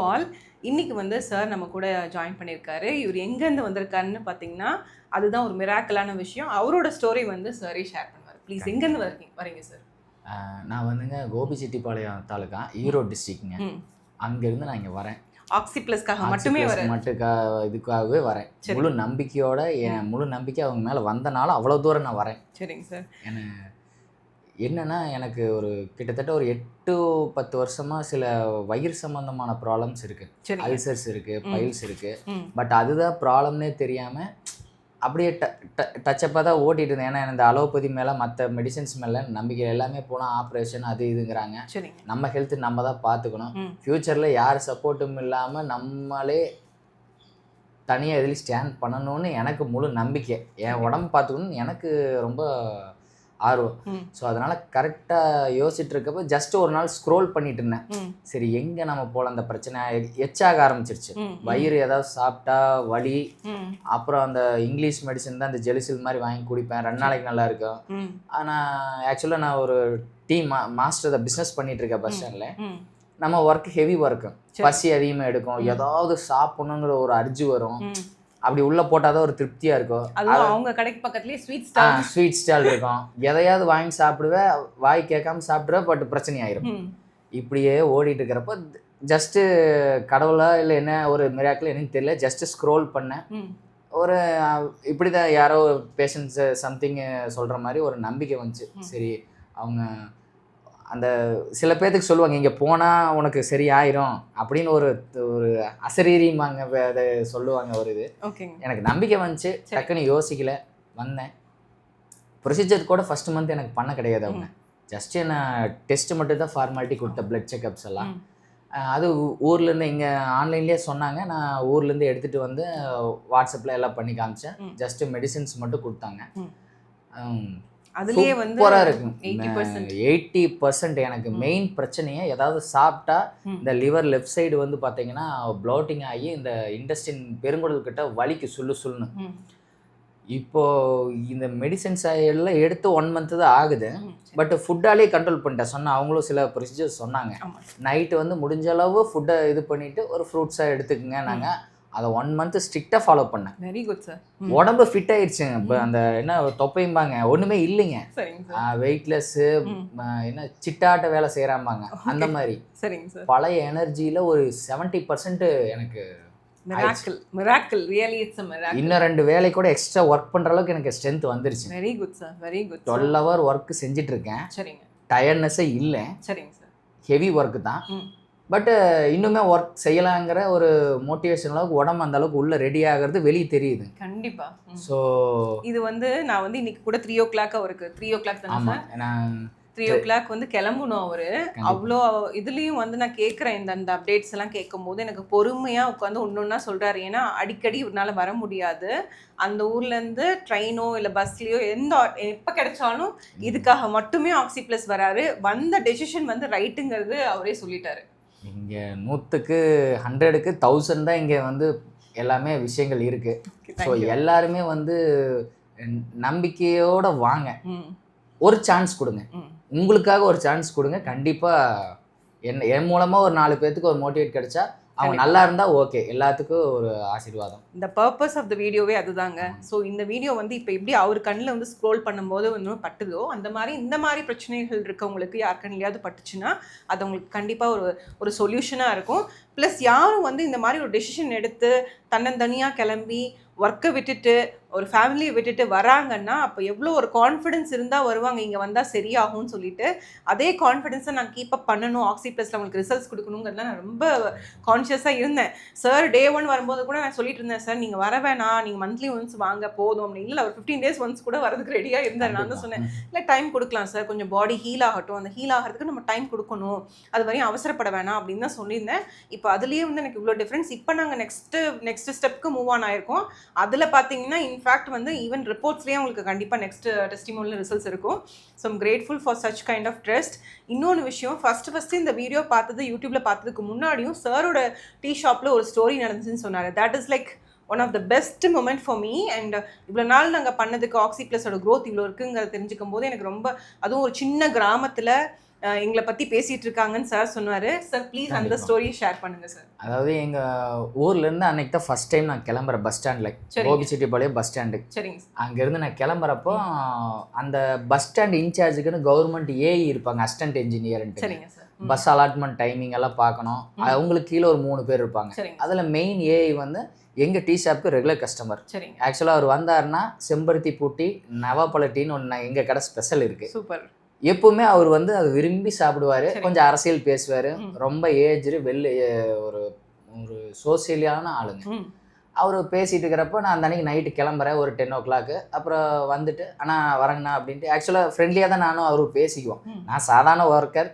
All இன்னைக்கு வந்து sir நம்ம கூட ஜாயின் பண்ணியிருக்காரு. இவர் எங்கேருந்து வந்திருக்காருன்னு பார்த்தீங்கன்னா, அதுதான் ஒரு மிராக்கலான விஷயம். அவரோட ஸ்டோரி வந்து சாரே ஷேர் பண்ணுவார். ப்ளீஸ் எங்கேருந்து வரீங்க சார்? நான் வந்துங்க கோபிச்செட்டிப்பாளையம் தாலுக்கா, ஈரோடு டிஸ்ட்ரிக்ட்ங்க. அங்கேருந்து நான் இங்கே வரேன். ஆக்ஸி ப்ளஸ்க்காக மட்டுமே வரேன். இதுக்காகவே வரேன். முழு நம்பிக்கையோட என் முழு நம்பிக்கை அவங்க மேலே வந்தனால அவ்வளோ தூரம் நான் வரேன். சரிங்க சார். என்னன்னா எனக்கு ஒரு கிட்டத்தட்ட ஒரு 8-10 வருஷமாக சில வயிறு சம்மந்தமான ப்ராப்ளம்ஸ் இருக்குது. அல்சர்ஸ் இருக்குது, பைல்ஸ் இருக்குது. பட் அதுதான் ப்ராப்ளம்னே தெரியாமல் அப்படியே டச்சப்பாக தான் ஓட்டிகிட்டு இருந்தேன். ஏன்னா இந்த அலோபதி மேலே மற்ற மெடிசன்ஸ் மேலே நம்பிக்கை எல்லாமே போனால் ஆப்ரேஷன் அது இதுங்கிறாங்க. நம்ம ஹெல்த்து நம்ம தான் பார்த்துக்கணும். ஃப்யூச்சரில் யார் சப்போர்ட்டும் இல்லாமல் நம்மளே தனியாக எதுலேயும் ஸ்டாண்ட் பண்ணணும்னு எனக்கு முழு நம்பிக்கை. என் உடம்பு பார்த்துக்கணும்னு எனக்கு ரொம்ப ஆர்வம். ஸோ அதனால் கரெக்டாக யோசிச்சுட்டு இருக்கப்போ ஜஸ்ட் ஒரு நாள் ஸ்க்ரோல் பண்ணிட்டு இருந்தேன். சரி எங்கே நம்ம போகலாம், அந்த பிரச்சனை எச்சாக ஆரம்பிச்சிருச்சு. வயிறு ஏதாவது சாப்பிட்டா வலி, அப்புறம் அந்த இங்கிலீஷ் மெடிசன் தான் இந்த ஜெலிசில் மாதிரி வாங்கி குடிப்பேன். 2 நாளைக்கு நல்லா இருக்கும். ஆனால் ஆக்சுவலாக நான் ஒரு டீம் மாஸ்டர் பிஸ்னஸ் பண்ணிட்டு இருக்கேன் பஸ் ஸ்டாண்டில். நம்ம ஒர்க் ஹெவி ஒர்க்கு, பசி அதிகமாக எடுக்கும், ஏதாவது சாப்பிடணுங்கிற ஒரு அர்ஜி வரும். அப்படி உள்ள போட்டாதான் ஒரு திருப்தியா இருக்கும். அவங்க கடைக்கு பக்கத்துலயே ஸ்வீட் ஸ்டால் இருக்கும். எதையாவது வாங்கி சாப்பிடுவேன், வாய் கேட்காம சாப்பிடுவேன், பட் பிரச்சனை ஆயிரும். இப்படியே ஓடிட்டு இருக்கிறப்ப ஜஸ்ட்டு கடவுளா இல்லை என்ன ஒரு மிராக்கிள் என்னன்னு தெரியல, ஜஸ்ட் ஸ்க்ரோல் பண்ணேன். ஒரு இப்படிதான் யாரோ பேஷண்ட்ஸ் சம்திங் சொல்ற மாதிரி ஒரு நம்பிக்கை வந்துச்சு. சரி அவங்க அந்த சில பேர்த்துக்கு சொல்லுவாங்க இங்கே போனால் உனக்கு சரியாயிரும் அப்படின்னு ஒரு அசரீரிமாங்க அதை சொல்லுவாங்க. ஒரு இது எனக்கு நம்பிக்கை வந்துச்சு. டக்குன்னு யோசிக்கல, வந்தேன். ப்ரொசீஜர் கூட ஃபர்ஸ்ட் மந்த் எனக்கு பண்ண கிடையாது. அவங்க ஜஸ்ட் என்ன டெஸ்ட் மட்டும் தான் ஃபார்மாலிட்டி கொடுத்த, பிளட் செக்அப்ஸ் எல்லாம். அது ஊர்லேருந்து இங்கே ஆன்லைன்லேயே சொன்னாங்க. நான் ஊர்லேருந்து எடுத்துகிட்டு வந்து வாட்ஸ்அப்பில் எல்லாம் பண்ணி காமிச்சேன். ஜஸ்ட் மெடிசின்ஸ் மட்டும் கொடுத்தாங்க. அதுலயே வந்து 80% எனக்கு மெயின் பிரச்சனையே ஏதாவது சாப்பிட்டா இந்த லிவர் லெஃப்ட் சைடு வந்து பார்த்தீங்கன்னா ப்ளோட்டிங் ஆகி இந்த இன்டெஸ்டின் பெருங்குடல் கிட்ட வலிக்கு சுள்ளுன்னு. இப்போ இந்த மெடிசன்ஸ் எல்லாம் எடுத்து 1 மந்த் தான் ஆகுது. பட் ஃபுட்டாலே கண்ட்ரோல் பண்ணிட்டேன். சொன்ன அவங்களும் சில ப்ரொசீஜர்ஸ் சொன்னாங்க. நைட்டு வந்து முடிஞ்ச அளவு ஃபுட்டை இது பண்ணிட்டு ஒரு ஃப்ரூட்ஸாக எடுத்துக்கங்க. நாங்கள் அதை 1 மந்த் ஸ்ட்ரிக்டாக ஃபாலோ பண்ணேன். Very good sir. உடம்பு ஃபிட் ஆயிடுச்சுங்க. இப்போ அந்த என்ன தொப்பையும்பாங்க ஒன்றுமே இல்லைங்க. வெயிட்லெஸ்ஸு, என்ன சிட்டாட்ட வேலை செய்கிறாம்பாங்க அந்த மாதிரி. சரிங்க சார். பழைய எனர்ஜியில் ஒரு 70% எனக்கு miracle really it's a miracle. இன்னும் 2 வேலை கூட எக்ஸ்ட்ரா ஒர்க் பண்ணுற அளவுக்கு எனக்கு ஸ்ட்ரென்த் வந்துருச்சு. Very good sir, very good. 12 hour work செஞ்சுட்டு இருக்கேன். சரிங்க. டயர்ட்னஸே இல்லை. சரிங்க சார். ஹெவி ஒர்க்கு தான். பட்டு இன்னுமே ஒர்க் செய்யலாங்கிற ஒரு மோட்டிவேஷன் அளவுக்கு உடம்பு அந்த அளவுக்கு உள்ள ரெடி ஆகிறது வெளியே தெரியுது. கண்டிப்பா. ஸோ இது வந்து நான் வந்து இன்னைக்கு கூட 3 o'clock அவருக்கு 3 o'clock தானே சார்? நான் 3 o'clock வந்து கிளம்பணும் அவரு. அவ்வளோ இதுலேயும் வந்து நான் கேட்குறேன். இந்த அப்டேட்ஸ் எல்லாம் கேட்கும் போது எனக்கு பொறுமையாக உட்காந்து ஒன்றா சொல்கிறாரு. ஏன்னா அடிக்கடி இவரால் வர முடியாது. அந்த ஊர்லேருந்து ட்ரெயினோ இல்லை பஸ்லேயோ எப்போ கிடைச்சாலும் இதுக்காக மட்டுமே ஆக்ஸி ப்ளஸ் வராரு. வந்த டெசிஷன் வந்து ரைட்டுங்கிறது அவரே சொல்லிட்டாரு. இங்கே 100க்கு 100க்கு 1000 தான் இங்கே வந்து எல்லாமே விஷயங்கள் இருக்குது. ஸோ எல்லாருமே வந்து நம்பிக்கையோடு வாங்க, ஒரு சான்ஸ் கொடுங்க, உங்களுக்காக ஒரு சான்ஸ் கொடுங்க. கண்டிப்பாக என் மூலமாக ஒரு 4 பேர்த்துக்கு ஒரு மோட்டிவேட் கிடைச்சா அவங்க நல்லா இருந்தால் ஓகே, எல்லாத்துக்கும் ஒரு ஆசீர்வாதம். இந்த பர்பஸ் ஆஃப் த வீடியோவே அதுதாங்க. ஸோ இந்த வீடியோ வந்து இப்போ எப்படி அவர் கண்ணில் வந்து ஸ்க்ரோல் பண்ணும்போது இன்னும் பட்டுதோ அந்த மாதிரி இந்த மாதிரி பிரச்சனைகள் இருக்கவங்களுக்கு யார் கண்ணிலையாவது பட்டுச்சுன்னா அது அவங்களுக்கு கண்டிப்பாக ஒரு சொல்யூஷனாக இருக்கும். ப்ளஸ் யாரும் வந்து இந்த மாதிரி ஒரு டெசிஷன் எடுத்து தன்னந்தனியாக கிளம்பி ஒர்க்கை விட்டுட்டு ஒரு ஃபேமிலியை விட்டுட்டு வராங்கன்னா அப்போ எவ்வளோ ஒரு கான்ஃபிடென்ஸ் இருந்தால் வருவாங்க, இங்கே வந்தால் சரியாகும்னு சொல்லிட்டு. அதே கான்ஃபிடென்ஸை நான் கீப் அப் பண்ணணும், ஆக்ஸி ப்ளஸில் அவங்களுக்கு ரிசல்ட்ஸ் கொடுக்கணுங்கிறதுலாம் நான் ரொம்ப கான்ஷியஸாக இருந்தேன். சார் Day 1 வரும்போது கூட நான் சொல்லிட்டு இருந்தேன், சார் நீங்கள் வர வேணாம், நீங்கள் மந்த்லி ஒன்ஸ் வாங்க போதும் அப்படின்னு. இல்லை ஒரு 15 days ஒன்ஸ் கூட வரதுக்கு ரெடியாக இருந்தேன். நான் தான் சொன்னேன், இல்லை டைம் கொடுக்கலாம் சார், கொஞ்சம் பாடி ஹீல் ஆகட்டும், அந்த ஹீல் ஆகிறதுக்கு நம்ம டைம் கொடுக்கணும், அது வரையும் அவசரப்பட வேணாம் அப்படின்னு தான் சொல்லியிருந்தேன். இப்போ அதுலேயே வந்து எனக்கு இவ்வளோ டிஃப்ரென்ஸ். இப்போ நாங்கள் நெக்ஸ்ட் ஸ்டெப்க்கு மூவ் ஆன் ஆயிருக்கோம். அதில் பார்த்தீங்கன்னா இன்ஃபேக்ட் வந்து ஈவன் ரிப்போர்ட்ஸ்லேயே உங்களுக்கு கண்டிப்பாக நெக்ஸ்ட் டெஸ்டிமோனியல் ரிசல்ட்ஸ் இருக்கும். So I'm grateful for such kind of trust. இன்னொன்று விஷயம், ஃபஸ்ட்டு இந்த வீடியோ பார்த்தது யூடியூப்பில் பார்த்ததுக்கு முன்னாடியும் சாரோட டீ ஷாப்பில் ஒரு ஸ்டோரி நடந்துச்சுன்னு சொன்னார். That is like one of the best moment for me. And இவ்வளோ நாள் நாங்கள் பண்ணதுக்கு ஆக்ஸி ப்ளஸோட க்ரோத் இவ்வளோ இருக்குங்கிறத தெரிஞ்சுக்கும் போது எனக்கு ரொம்ப, அதுவும் ஒரு சின்ன கிராமத்தில் எங்களை பத்தி பேசிட்டு இருக்காங்கன்னு சார் சொன்னாரு. சார் ப்ளீஸ் அந்த ஸ்டோரியை ஷேர் பண்ணுங்க சார். அதாவது எங்கள் ஊர்லேருந்து அன்னைக்கு தான் ஃபஸ்ட் டைம் நான் கிளம்புறேன் பஸ் ஸ்டாண்டில், கோபிச்செட்டிப்பாளையம் பஸ் ஸ்டாண்டுக்கு. சரிங்க. அங்கேருந்து நான் கிளம்புறப்போ அந்த பஸ் ஸ்டாண்ட் இன்சார்ஜுக்குன்னு கவர்மெண்ட் ஏஇ இருப்பாங்க, அசிஸ்டன்ட் இன்ஜினியர்ன்ட்டு. சரிங்க சார். பஸ் அலாட்மெண்ட் டைமிங் எல்லாம் பார்க்கணும். அவங்களுக்கு கீழே ஒரு 3 பேர் இருப்பாங்க. அதில் மெயின் ஏஐ வந்து எங்கள் டீ ஷாப்புக்கு ரெகுலர் கஸ்டமர். ஆக்சுவலாக அவர் வந்தாருன்னா செம்பருத்தி பூட்டி நவாப்பழ டீன்னு ஒன்று எங்கள் கடை ஸ்பெஷல் இருக்குது. சூப்பர். எப்பவுமே அவர் வந்து அதை விரும்பி சாப்பிடுவார். கொஞ்சம் அரசியல் பேசுவார். ரொம்ப ஏஜ்டு ஒரு ஒரு சோசியலான ஆளுங்க. அவர் பேசிகிட்டு இருக்கிறப்ப நான் அந்த அன்றைக்கி நைட்டு கிளம்புறேன் ஒரு 10 o'clock. அப்புறம் வந்துட்டு அண்ணா வரங்கண்ணா அப்படின்ட்டு ஆக்சுவலாக ஃப்ரெண்ட்லியாக தான் நானும் அவரும் பேசிக்குவோம். நான் சாதாரண ஒர்க்கர்,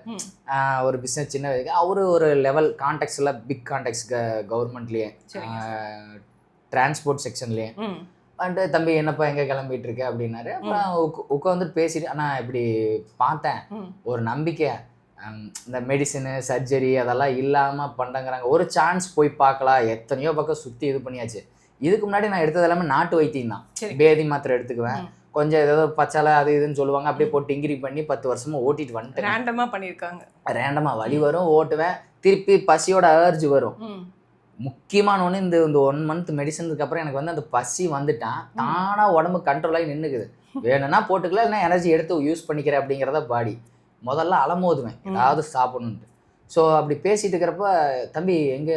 ஒரு பிஸ்னஸ் சின்ன வயது. அவரு ஒரு லெவல் கான்டாக்ட்ஸில் பிக் கான்டாக்ட்ஸ் கவர்மெண்ட்லேயே டிரான்ஸ்போர்ட் செக்ஷன்லேயே வந்துட்டு தம்பி என்னப்பா எங்கே கிளம்பிட்டு இருக்க அப்படின்னாரு. அப்புறம் உட்காந்துட்டு பேசிட்டு அண்ணா இப்படி பார்த்தேன் ஒரு நம்பிக்கை, இந்த மெடிசனு சர்ஜரி அதெல்லாம் இல்லாமல் பண்ணுறாங்கிறாங்க, ஒரு சான்ஸ் போய் பார்க்கலாம். எத்தனையோ பக்கம் சுற்றி இது பண்ணியாச்சு. இதுக்கு முன்னாடி நான் எடுத்தது எல்லாமே நாட்டு வைத்தியம் தான். பேதி மாத்திரை எடுத்துக்குவேன், கொஞ்சம் ஏதோ பச்சாலை அது இதுன்னு சொல்லுவாங்க, அப்படியே போட்டு இங்கிரி பண்ணி 10 வருஷமா ஓட்டிட்டு வந்துட்டேன். ரேண்டமாக பண்ணியிருக்காங்க. ரேண்டமாக வலி வரும், ஓட்டுவேன், திருப்பி பசியோட அலர்ஜி வரும். முக்கியமான ஒன்று இந்த 1 month மெடிசனுக்கு அப்புறம் எனக்கு வந்து அந்த பசி வந்துட்டான், தானாக உடம்பு கண்ட்ரோல் ஆகி நின்றுக்குது. வேணும்னா போட்டுக்கலாம், இல்லைன்னா எனர்ஜி எடுத்து யூஸ் பண்ணிக்கிறேன் அப்படிங்கிறத பாடி. முதல்ல அலமோதுவேன் ஏதாவது சாப்பிடணுன்ட்டு. ஸோ அப்படி பேசிட்டு இருக்கிறப்ப தம்பி எங்கே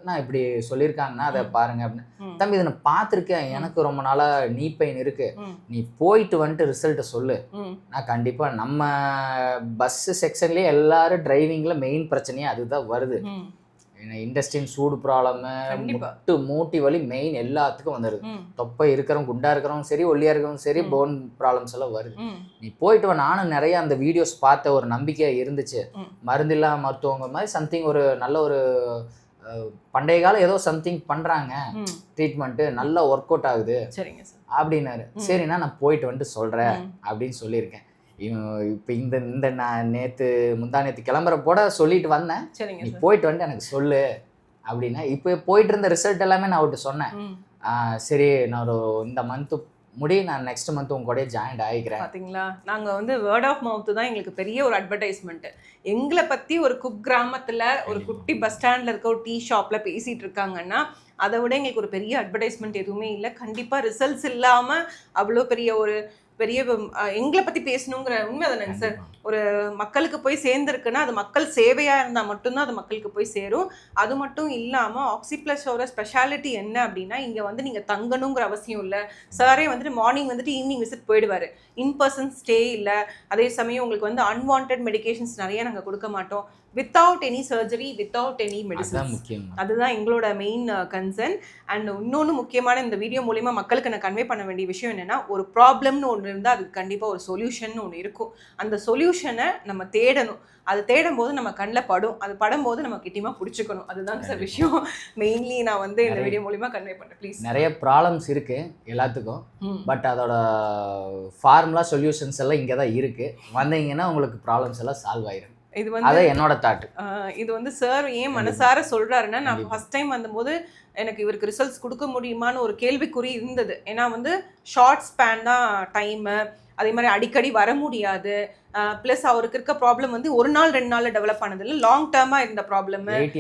நான் இப்படி சொல்லியிருக்காங்கன்னா அதை பாருங்க அப்படின்னு. தம்பி இதை நான் பார்த்துருக்கேன், எனக்கு ரொம்ப நாளாக நீ பெயின் இருக்கு, நீ போயிட்டு வந்துட்டு ரிசல்ட்டை சொல்லு. நான் கண்டிப்பாக நம்ம பஸ்ஸு செக்ஷன்லேயே எல்லாரும் டிரைவிங்கில் மெயின் பிரச்சனையே அதுதான் வருது. இண்டஸ்ட்ரின் சூடு ப்ராப்ளமு, முட்டு மூட்டி வலி மெயின் எல்லாத்துக்கும் வந்துடுது. தொப்பை இருக்கிறவங்க, குண்டா இருக்கிறவங்க சரி, ஒல்லியா இருக்கிறவங்க சரி, போன் ப்ராப்ளம்ஸ் எல்லாம் வருது. நீ போயிட்டு வா. நானும் நிறைய அந்த வீடியோஸ் பார்த்த ஒரு நம்பிக்கை இருந்துச்சு. மருந்தில்லா மருத்துவங்க மாதிரி சம்திங் ஒரு நல்ல ஒரு பண்டைய காலம் ஏதோ சம்திங் பண்றாங்க, ட்ரீட்மெண்ட்டு நல்லா ஒர்க் அவுட் ஆகுது அப்படின்னாரு. சரிண்ணா நான் போயிட்டு வந்துட்டு சொல்றேன் அப்படின்னு சொல்லியிருக்கேன். இப்போ இந்த நான் முந்தா நேற்று கிளம்புறப்போட சொல்லிட்டு வந்தேன், நீ போயிட்டு வந்துட்டு எனக்கு சொல்லு அப்படின்னா. இப்போ போயிட்டு இருந்த ரிசல்ட் எல்லாமே நான் அவர்கிட்ட சொன்னேன். சரி நான் இந்த மந்த்து நான் நெக்ஸ்ட் மந்த் உங்க கூட ஜாயின் ஆகிக்கிறேன். பார்த்தீங்களா, நாங்கள் வந்து வேர்ட் ஆஃப் மவுத்து தான் எங்களுக்கு பெரிய ஒரு அட்வர்டைஸ்மெண்ட்டு. எங்களை பற்றி ஒரு கிராமத்தில் ஒரு குட்டி பஸ் ஸ்டாண்டில் இருக்க ஒரு டீ ஷாப்பில் பேசிகிட்டு இருக்காங்கன்னா அதை விட எங்களுக்கு ஒரு பெரிய அட்வர்டைஸ்மெண்ட் எதுவுமே இல்லை. கண்டிப்பாக ரிசல்ட்ஸ் இல்லாமல் அவ்வளோ பெரிய ஒரு எங்களை பற்றி பேசணுங்கிற உண்மை தானேங்க சார். ஒரு மக்களுக்கு போய் சேர்ந்துருக்குன்னா அது மக்கள் சேவையாக இருந்தால் மட்டும்தான் அது மக்களுக்கு போய் சேரும். அது மட்டும் இல்லாமல் ஆக்சிப்ளஸோட ஸ்பெஷாலிட்டி என்ன அப்படின்னா, இங்கே வந்து நீங்கள் தங்கணுங்கிற அவசியம் இல்லை. சாரே வந்துட்டு மார்னிங் வந்துட்டு ஈவினிங் விசிட் போயிடுவார். இன்பர்சன் ஸ்டே இல்லை. அதே சமயம் உங்களுக்கு வந்து அன்வான்ட் மெடிகேஷன்ஸ் நிறைய நாங்கள் கொடுக்க மாட்டோம். Without any surgery, without any medicine. அதுதான் எங்களோட மெயின் கன்சர்ன். அண்ட் இன்னொன்று முக்கியமான இந்த வீடியோ மூலிமா மக்களுக்கு நான் கன்வே பண்ண வேண்டிய விஷயம் என்னென்னா, ஒரு ப்ராப்ளம்னு ஒன்று இருந்தால் அதுக்கு கண்டிப்பாக ஒரு சொல்யூஷன் ஒன்று இருக்கும். அந்த சொல்யூஷனை நம்ம தேடணும். அது தேடும் போது நம்ம கண்ணில் படும், அது படும்போது நம்ம கிட்டியமா பிடிச்சிக்கணும். அதுதான் சார் விஷயம். மெயின்லி நான் வந்து இந்த வீடியோ மூலிமா கன்வே பண்ணுறேன். ப்ளீஸ். நிறைய ப்ராப்ளம்ஸ் இருக்குது எல்லாத்துக்கும், பட் அதோட ஃபார்முலா சொல்யூஷன்ஸ் எல்லாம் இங்கே தான் இருக்குது. வந்தீங்கன்னா உங்களுக்கு ப்ராப்ளம்ஸ் எல்லாம் சால்வ் ஆயிடும். இது வந்து என்னோட தாட். இது வந்து சார் ஏன் மனசார சொல்றாருன்னா, நான் ஃபர்ஸ்ட் டைம் வந்தபோது எனக்கு இவருக்கு ரிசல்ட்ஸ் கொடுக்க முடியுமான்னு ஒரு கேள்விக்குறி இருந்தது. ஏன்னா வந்து ஷார்ட் ஸ்பேன் தான் டைமு, அதே மாதிரி அடிக்கடி வர முடியாது. ப்ளஸ் அவருக்கு இருக்க ப்ராப்ளம் வந்து ஒரு நாள் 2 நாளில் டெவலப் ஆனதில்லை, லாங் டேர்மாக இருந்த ப்ராப்ளம். 8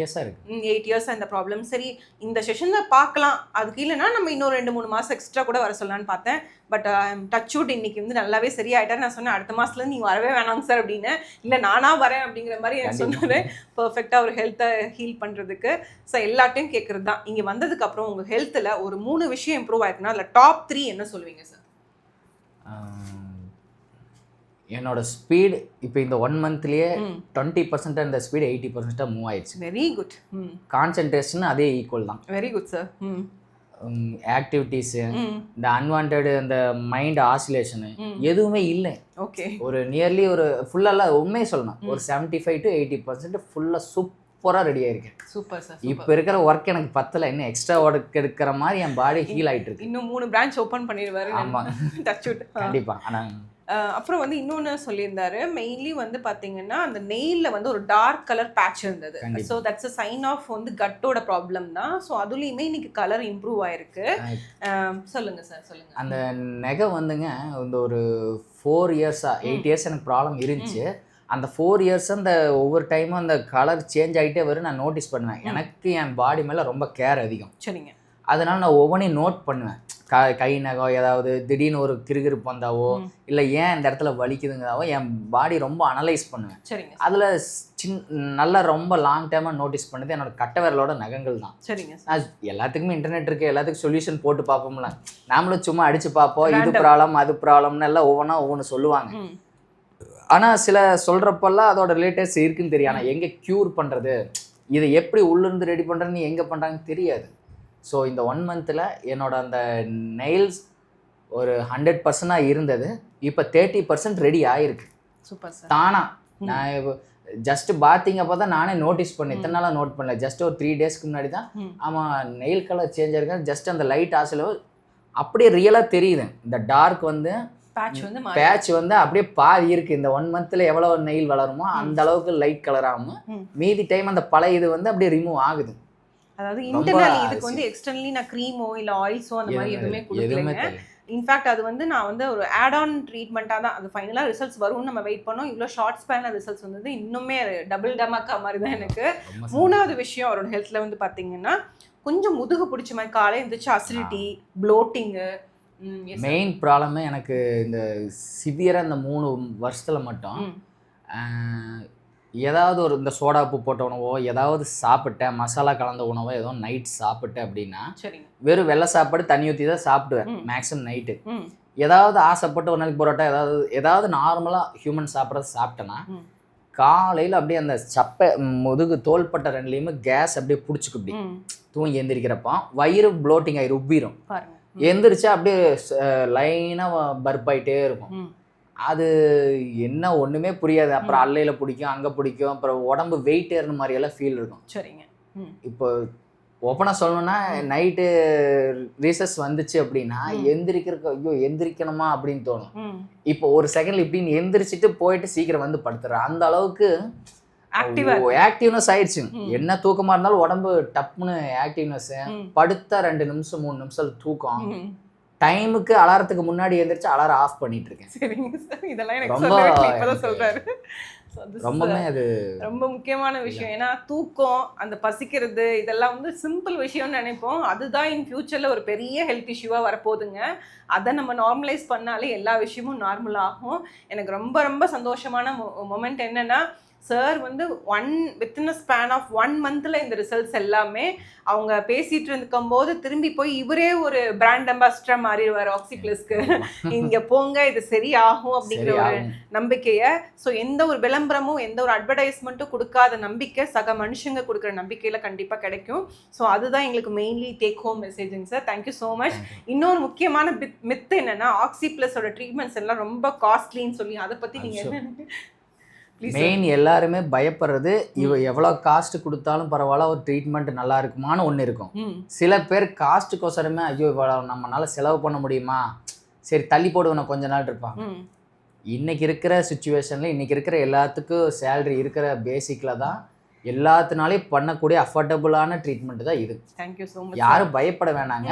இயர்ஸாக இந்த ப்ராப்ளம். சரி இந்த செஷனில் பார்க்கலாம், அதுக்கு இல்லைன்னா நம்ம இன்னும் 2-3 மாதம் எக்ஸ்ட்ரா கூட வர சொல்லலான்னு பார்த்தேன். பட் டச் வுட் இன்னைக்கு வந்து நல்லாவே சரியாயிட்டார். நான் சொன்னேன் அடுத்த மாதத்துலேருந்து நீங்கள் வரவே வேணாங்க சார் அப்படின்னு. இல்லை நானாக வரேன் அப்படிங்கிற மாதிரி எனக்கு சொன்னார். பர்ஃபெக்டாக ஒரு ஹெல்த்தை ஹீல் பண்ணுறதுக்கு. ஸோ எல்லாத்தையும் கேட்குறது தான். இங்கே வந்ததுக்கப்புறம் உங்கள் ஹெல்த்தில் ஒரு 3 விஷயம் இம்ப்ரூவ் ஆயிருக்குன்னா அதில் டாப் 3 என்ன சொல்லுவீங்க சார்? என்னோட ஸ்பீடு இப்போ இந்த 1 monthலேயே 20% அந்த ஸ்பீடு 80% மூவ் ஆயிடுச்சு. Very good. கான்சென்ட்ரேஷன் அதே ஈக்குவல் தான். Very good sir. ஆக்டிவிட்டீஸு, இந்த அன்வான்ட் அந்த மைண்ட் ஆசிலேஷனு எதுவுமே இல்லை. ஓகே. ஒரு நியர்லி ஒரு ஃபுல்லாக உண்மையை சொல்லணும், ஒரு 75 to 80% ஃபுல்லாக சூப்பராக ரெடி ஆயிருக்கேன். Super sir. இப்போ இருக்கிற ஒர்க் எனக்கு பத்தலை, இன்னும் எக்ஸ்ட்ரா ஒர்க் எடுக்கிற மாதிரி என் பாடி ஹீல் ஆகிட்டு இருக்கு. இன்னும் 3 பிரான்ச் ஓப்பன் பண்ணிடுவாரு. ஆமாம், டச் வுட். கண்டிப்பாக. ஆனால் அப்புறம் வந்து இன்னொன்று சொல்லியிருந்தாரு, மெயின்லி வந்து பார்த்தீங்கன்னா அந்த நெயிலில் வந்து ஒரு டார்க் கலர் பேட்ச் இருந்தது. So that's a sign of வந்து கட்டோட ப்ராப்ளம் தான். ஸோ அதுலேயுமே இன்னைக்கு கலர் இம்ப்ரூவ் ஆயிருக்கு. சொல்லுங்க சார், சொல்லுங்க. அந்த நெகை வந்துங்க இந்த ஒரு 4 years 8 years எனக்கு ப்ராப்ளம் இருந்துச்சு. அந்த 4 இயர்ஸ் அந்த ஒவ்வொரு டைமும் அந்த கலர் சேஞ்ச் ஆகிட்டே வரும், நான் நோட்டீஸ் பண்ணுவேன். எனக்கு என் பாடி மேலே ரொம்ப கேர் அதிகம். சரிங்க. அதனால நான் ஒவ்வொன்றையும் நோட் பண்ணுவேன். கை நகம் ஏதாவது திடீர்னு ஒரு கிறுகிறுப்பு வந்தாவோ இல்லை ஏன் இந்த இடத்துல வலிக்குதுங்கிறதாவோ என் பாடி ரொம்ப அனலைஸ் பண்ணுவேன். சரிங்க. அதில் நல்லா ரொம்ப லாங் டைமாக நோட்டீஸ் பண்ணது என்னோட கட்டை விரலோட நகங்கள் தான். சரிங்க. நான் எல்லாத்துக்குமே இன்டர்நெட் இருக்குது, எல்லாத்துக்கும் சொல்யூஷன் போட்டு பார்ப்போம்ல, நாமளும் சும்மா அடித்து பார்ப்போம், இது ப்ராப்ளம் அது ப்ராப்ளம்னு எல்லாம் ஒவ்வொன்று சொல்லுவாங்க. ஆனால் சில சொல்கிறப்பெல்லாம் அதோட ரிலேட்டட்ஸ் இருக்குன்னு தெரியும். ஆனால் எங்கே க்யூர் பண்ணுறது, இதை எப்படி உள்ளிருந்து ரெடி பண்ணுறதுன்னு எங்கே பண்ணுறாங்கன்னு தெரியாது. ஸோ இந்த 1 மந்தில் என்னோட அந்த நெயில்ஸ் ஒரு 100% இருந்தது, இப்போ 30% ரெடி ஆகிருக்கு. Super sir. தானா நான் இப்போ ஜஸ்ட் பாத்திங் அப்போ தான் நானே நோட்டீஸ் பண்ணேன். இத்தனை நாளாக நோட் பண்ணல, ஜஸ்ட் ஒரு 3 டேஸ்க்கு முன்னாடி தான் ஆமாம் நெயில் கலர் சேஞ்ச் ஆகிருக்கு. ஜஸ்ட் அந்த லைட் ஆசில் அப்படியே ரியலாக தெரியுது. இந்த டார்க் வந்து பேட்ச் வந்து அப்படியே பாதி இருக்குது. இந்த 1 மந்தில் எவ்வளோ நெயில் வளருமோ அந்த அளவுக்கு லைட் கலர் ஆகும். மீதி டைம் அந்த பழைய இது வந்து அப்படியே ரிமூவ் ஆகுது. அதாவது இன்டர்னலி இதுக்கு வந்து எக்ஸ்டர்னலி நான் க்ரீமோ இல்லை ஆயில்ஸோ அந்த மாதிரி எதுவுமே கொடுக்கலைங்க. இன்ஃபேக்ட் அது வந்து நான் வந்து ஒரு ஆட் ஆன் ட்ரீட்மெண்ட்டாக தான், அது ஃபைனலாக ரிசல்ட்ஸ் வரும்னு நம்ம வெயிட் பண்ணோம். இவ்வளோ ஷார்ட் ஸ்பேனில் ரிசல்ட்ஸ் வந்தது இன்னுமே டபுள் டமாக்கா மாதிரி தான் எனக்கு. 3வது விஷயம் அவரோட ஹெல்த்தில் வந்து பார்த்தீங்கன்னா கொஞ்சம் முதுகு பிடிச்ச மாதிரி காலை இருந்துச்சு, அசிடிட்டி, ப்ளோட்டிங்கு. மெயின் ப்ராப்ளமே எனக்கு இந்த சிவியராக இந்த 3 வருஷத்தில் மட்டும் ஏதாவது ஒரு இந்த சோடா உப்பு போட்ட உணவோ ஏதாவது சாப்பிட்டேன், மசாலா கலந்த உணவோ ஏதோ நைட் சாப்பிட்டேன் அப்படின்னா வெறும் வெள்ளை சாப்பாடு தண்ணி ஊற்றி தான் சாப்பிடுவேன் மேக்ஸிமம் நைட்டு. ஏதாவது ஆசைப்பட்டு ஒரு நாளைக்கு பரோட்டா ஏதாவது நார்மலாக ஹியூமன் சாப்பிட்றது சாப்பிட்டேன்னா காலையில் அப்படியே அந்த சப்பை முதுகு தோள்பட்ட 2லேயுமே கேஸ் அப்படியே பிடிச்சிக்கு இப்படி தூங்கி எந்திரிக்கிறப்போ வயிறு ப்ளோட்டிங் ஆகி உப்பிரும். எந்திரிச்சா அப்படியே லைனாக பர்பாயிட்டே இருக்கும். அது என்ன ஒன்றுமே புரியாது. அப்புறம் அல்லையில் பிடிக்கும், அங்கே பிடிக்கும், அப்புறம் உடம்பு வெயிட் ஏறுன மாதிரியெல்லாம் ஃபீல் இருக்கும். சரிங்க. இப்போ ஓப்பனாக சொல்லணும்னா நைட்டு ரீசஸ் வந்துச்சு அப்படின்னா எந்திரிக்கிறதுக்கு ஐயோ எந்திரிக்கணுமா அப்படின்னு தோணும். இப்போ ஒரு செகண்ட்ல இப்படின்னு எந்திரிச்சிட்டு போயிட்டு சீக்கிரம் வந்து படுத்துறேன். அந்த அளவுக்கு ஆக்டிவ்னஸ் ஆயிடுச்சு. என்ன தூக்கமா இருந்தாலும் உடம்பு டப்புன்னு ஆக்டிவ்னஸ். படுத்தா 2 நிமிஷம் 3 நிமிஷம் தூக்கம். டைமுக்கு அலாரத்துக்கு முன்னாடி எழுந்திரிச்சு அலாரம் ஆஃப் பண்ணிட்டு இருக்கேன். சரிங்க சார். இதெல்லாம் எனக்கு சொல்லவே இப்பதான் சொல்றாரு. ரொம்பவே அது ரொம்ப முக்கியமான விஷயம். ஏன்னா தூக்கம், அந்த பசிக்கிறது இதெல்லாம் வந்து சிம்பிள் விஷயம்னு நினைப்போம். அதுதான் இன் ஃபியூச்சர்ல ஒரு பெரிய ஹெல்த் இஷ்யூவா வரப்போகுதுங்க. அதை நம்ம நார்மலைஸ் பண்ணாலே எல்லா விஷயமும் நார்மல் ஆகும். எனக்கு ரொம்ப ரொம்ப சந்தோஷமான மொமெண்ட் என்னன்னா, சார் வந்து வித்தின் அ ஸ்பேன் ஆஃப் 1 மந்த்ல இந்த ரிசல்ட்ஸ் எல்லாமே அவங்க பேசிட்டு இருக்கும் போது திரும்பி போய் இவரே ஒரு பிராண்ட் அம்பாசிடர் மாறிடுவார் ஆக்சிப்ளஸ்க்கு. இங்க போங்க, இது சரியாகும் அப்படிங்கிற ஒரு நம்பிக்கையை. ஸோ எந்த ஒரு விளம்பரமும் எந்த ஒரு அட்வர்டைஸ்மெண்ட்டும் கொடுக்காத நம்பிக்கை சக மனுஷங்க கொடுக்குற நம்பிக்கையில கண்டிப்பா கிடைக்கும். ஸோ அதுதான் எங்களுக்கு mainly take home messaging sir. Thank you so much. இன்னொரு முக்கியமான மித்து என்னன்னா, ஆக்சிப்ளஸோட ட்ரீட்மெண்ட்ஸ் எல்லாம் ரொம்ப காஸ்ட்லின்னு சொல்லி, அதை பத்தி நீங்க என்ன? மெயின் எல்லாருமே பயப்படுறது எவ்வளோ காஸ்ட் கொடுத்தாலும் பரவாயில்ல ஒரு ட்ரீட்மெண்ட் நல்லா இருக்குமான்னு ஒன்று இருக்கும். சில பேர் காஸ்ட்டுக்கோசரமே ஐயோ இவ்வளோ நம்மளால செலவு பண்ண முடியுமா, சரி தள்ளி போடுவேன் கொஞ்ச நாள் இருப்பாங்க. இன்னைக்கு இருக்கிற சுச்சுவேஷனில் இன்னைக்கு இருக்கிற எல்லாத்துக்கும் சேலரி இருக்கிற பேசிக்கில் தான் எல்லாத்தினாலையும் பண்ணக்கூடிய அஃபோர்டபுளான ட்ரீட்மெண்ட் தான் இது. Thank you so much. யாரும் பயப்பட வேணாங்க.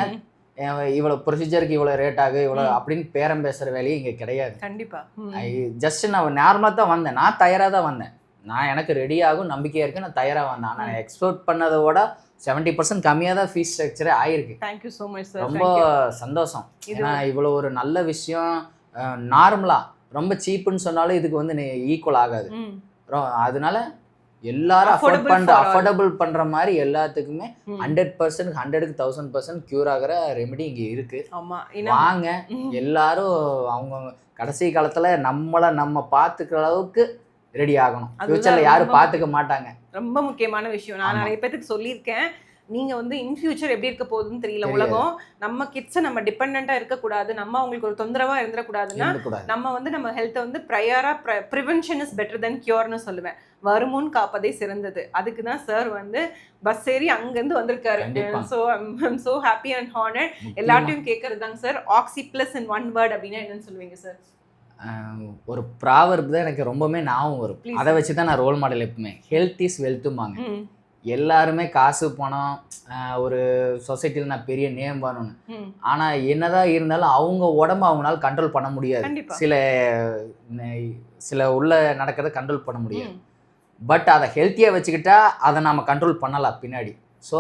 இவ்வளோ ப்ரொசீஜருக்கு இவ்வளோ ரேட் ஆகு இவ்வளோ அப்படின்னு பேரம் பேசுகிற வேலையே இங்கே கிடையாது. கண்டிப்பாக. ஜஸ்ட் நான் நார்மலாக தான் வந்தேன், நான் தயாராக தான் வந்தேன், நான் எனக்கு ரெடி ஆகும் நம்பிக்கையாக இருக்குது, நான் தயாராக வந்தேன். ஆனால் எக்ஸ்பெக்ட் பண்ணதை விட 70% கம்மியாக தான் ஃபீஸ் ஸ்ட்ரக்சரே ஆயிருக்கு. Thank you so much sir. ரொம்ப சந்தோஷம். ஏன்னா இவ்வளோ ஒரு நல்ல விஷயம் நார்மலாக ரொம்ப சீப்புன்னு சொன்னாலும் இதுக்கு வந்து ஈக்குவல் ஆகாது. அதனால எல்லாரும் அஃபோர்டபுள் பண்ற மாதிரி எல்லாத்துக்குமே 100% 100க்கு 1000% கியூர் ஆகிற ரெமெடி இங்க இருக்கு. வாங்க எல்லாரும் அவங்க கடைசி காலத்துல நம்ம பாத்துக்கிற அளவுக்கு ரெடி ஆகணும். ஃபியூச்சர்ல யாரும் பாத்துக்க மாட்டாங்க. ரொம்ப முக்கியமான விஷயம். நான் நிறைய பேருக்கு சொல்லியிருக்கேன், நீங்க வந்து இன் ஃபியூச்சர் எப்படி இருக்க போகுதுன்னு தெரியல உலகம். நம்ம கிட்ஸை நம்ம டிபெண்டா இருக்கக்கூடாது, நம்ம அவங்களுக்கு ஒரு தொந்தரவா இருந்துடக்கூடாதுன்னா நம்ம வந்து நம்ம ஹெல்த்தை வந்து ப்ரிவென்ஷன் இஸ் பெட்டர் தென் கியூர்னு சொல்லுவேன். வருமுன் காப்பதே சிறந்தது. அதுக்கு தான் சார் வந்து பஸ் ஏறி அங்கேருந்து வந்திருக்காரு. So I'm so happy and honoured. எல்லாத்தையும் கேட்கறதுதாங்க சார். ஆக்சிப்ளஸ் இன் 1 வேர்ட் அப்படின்னா என்னன்னு சொல்லுவீங்க சார்? ஒரு ப்ராவர்ப் தான் எனக்கு ரொம்பவே ஞாபகம் வரும். அதை வச்சு தான் நான் ரோல் மாடல் எப்பவுமே ஹெல்த் இஸ் வெல்த்துமாங்க. எல்லாருமே காசு பணம் ஒரு சொசைட்டியில் நான் பெரிய நேம் வரணும்னு. ஆனால் என்னதான் இருந்தாலும் அவங்க உடம்பு அவங்களால கண்ட்ரோல் பண்ண முடியாது. சில உள்ள நடக்கிறத கண்ட்ரோல் பண்ண முடியாது. பட் அதை ஹெல்த்தியாக வச்சுக்கிட்டா அதை நாம் கண்ட்ரோல் பண்ணலாம் பின்னாடி. ஸோ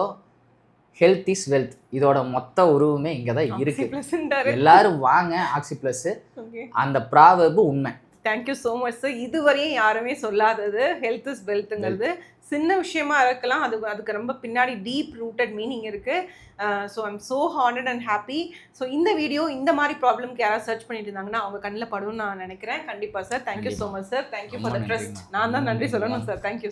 ஹெல்த் இஸ் வெல்த், இதோட மொத்த உருவமே இங்கே தான் இருக்குது. எல்லாரும் வாங்க ஆக்சி ப்ளஸ், அந்த ப்ராவர்பு உண்மை. Thank you so much sir. இதுவரையும் யாருமே சொல்லாதது ஹெல்த் இஸ் வெல்த்துங்கிறது சின்ன விஷயமா இருக்கலாம், அதுக்கு ரொம்ப பின்னாடி டீப் ரூட்டட் மீனிங் இருக்குது. So I'm so honoured and happy. So இந்த வீடியோ இந்த மாதிரி ப்ராப்ளம்க்கு யாராவது சர்ச் பண்ணிட்டு இருந்தாங்கன்னா அவங்க கண்ணில் படும்னு நான் நினைக்கிறேன். கண்டிப்பாக sir. Thank you so much sir. Thank you for the trust. நான் தான் நன்றி சொல்லணும் சார். தேங்க்யூ.